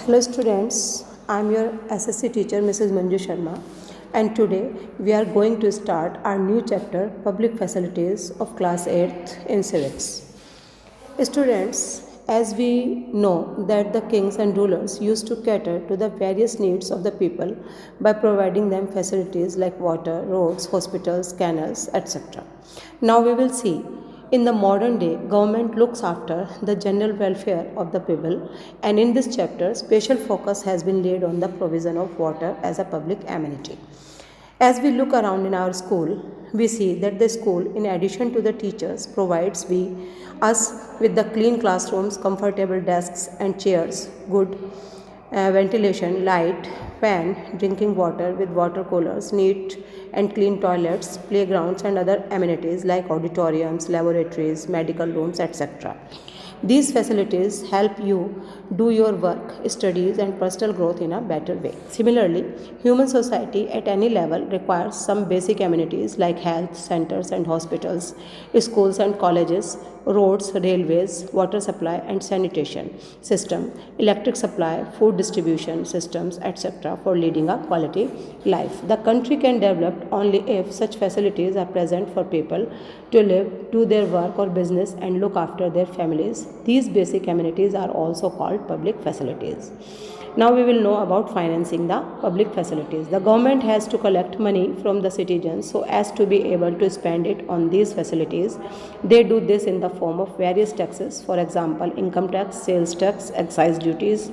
Hello students, I am your SSC teacher Mrs. Manju Sharma, and today we are going to start our new chapter Public Facilities of class 8th in civics. Students, as we know that the kings and rulers used to cater to the various needs of the people by providing them facilities like water, roads, hospitals, canals, etc. Now we will see in the modern day, government looks after the general welfare of the people, and in this chapter, special focus has been laid on the provision of water as a public amenity. As we look around in our school, we see that the school, in addition to the teachers, provides us with the clean classrooms, comfortable desks and chairs, good ventilation, light, fan, drinking water with water coolers, neat and clean toilets, playgrounds and other amenities like auditoriums, laboratories, medical rooms, etc. These facilities help you do your work, studies and personal growth in a better way. Similarly, human society at any level requires some basic amenities like health centers and hospitals, schools and colleges, roads, railways, water supply and sanitation system, electric supply, food distribution systems, etc. for leading a quality life. The country can develop only if such facilities are present for people to live, do their work or business and look after their families. These basic amenities are also called public facilities. Now we will know about financing the public facilities. The government has to collect money from the citizens so as to be able to spend it on these facilities. They do this in the form of various taxes, for example, income tax, sales tax, excise duties.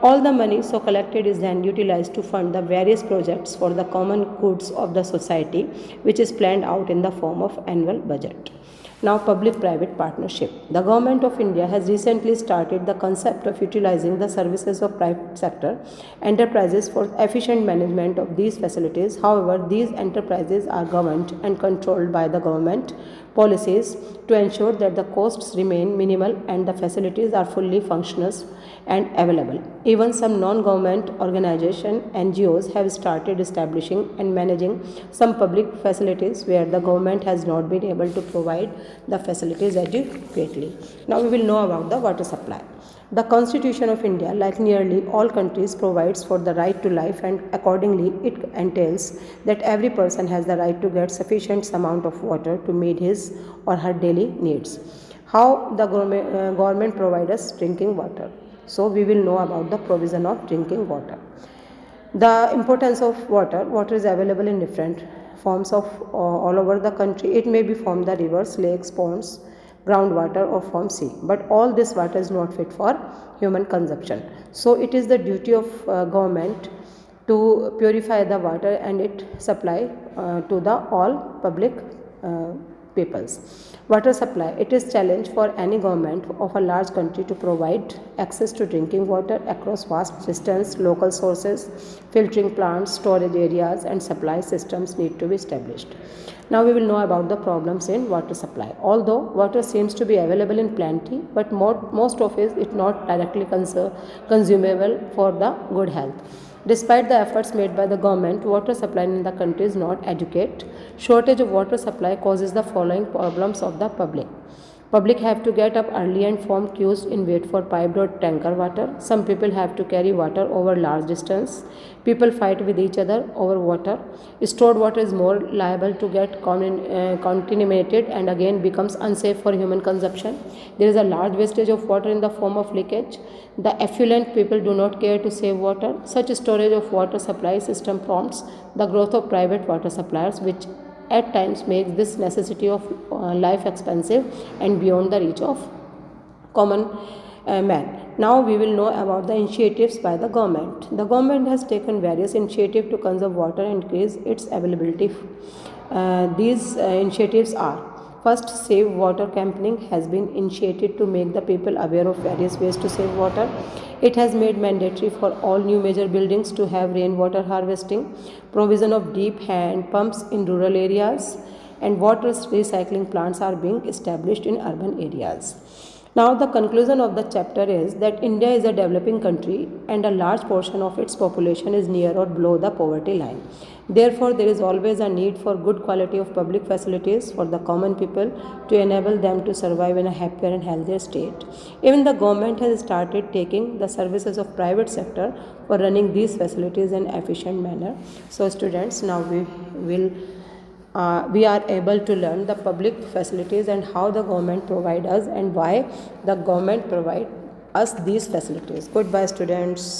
All the money so collected is then utilized to fund the various projects for the common goods of the society, which is planned out in the form of annual budget. Now, public-private partnership. The Government of India has recently started the concept of utilizing the services of private sector enterprises for efficient management of these facilities. However, these enterprises are governed and controlled by the government policies to ensure that the costs remain minimal and the facilities are fully functional and available. Even some non-government organizations, NGOs, have started establishing and managing some public facilities where the government has not been able to provide the facilities adequately. Now we will know about the water supply. The Constitution of India, like nearly all countries, provides for the right to life, and accordingly it entails that every person has the right to get sufficient amount of water to meet his or her daily needs. How the government provides us drinking water? So we will know about the provision of drinking water. The importance of water. Water is available in different forms of all over the country. It may be from the rivers, lakes, ponds, groundwater or from sea, but all this water is not fit for human consumption. So it is the duty of government to purify the water and it supply to the all public peoples. Water supply. It is challenge for any government of a large country to provide access to drinking water across vast distance. Local sources, filtering plants, storage areas and supply systems need to be established. Now we will know about the problems in water supply. Although water seems to be available in plenty, but most of it is not directly consumable for the good health. Despite the efforts made by the government, water supply in the country is not adequate. Shortage of water supply causes the following problems of the public. Public have to get up early and form queues in wait for piped or tanker water. Some people have to carry water over large distance. People fight with each other over water. Stored water is more liable to get contaminated and again becomes unsafe for human consumption. There is a large wastage of water in the form of leakage. The affluent people do not care to save water. Such storage of water supply system prompts the growth of private water suppliers, which at times makes this necessity of life expensive and beyond the reach of common man. Now we will know about the initiatives by the government. The government has taken various initiatives to conserve water and increase its availability. These initiatives are: first, Save Water campaigning has been initiated to make the people aware of various ways to save water. It has made mandatory for all new major buildings to have rainwater harvesting, provision of deep hand pumps in rural areas, and water recycling plants are being established in urban areas. Now, the conclusion of the chapter is that India is a developing country and a large portion of its population is near or below the poverty line. Therefore, there is always a need for good quality of public facilities for the common people to enable them to survive in a happier and healthier state. Even the government has started taking the services of private sector for running these facilities in efficient manner. So, students, now we are able to learn the public facilities and how the government provide us and why the government provide us these facilities. Goodbye, students.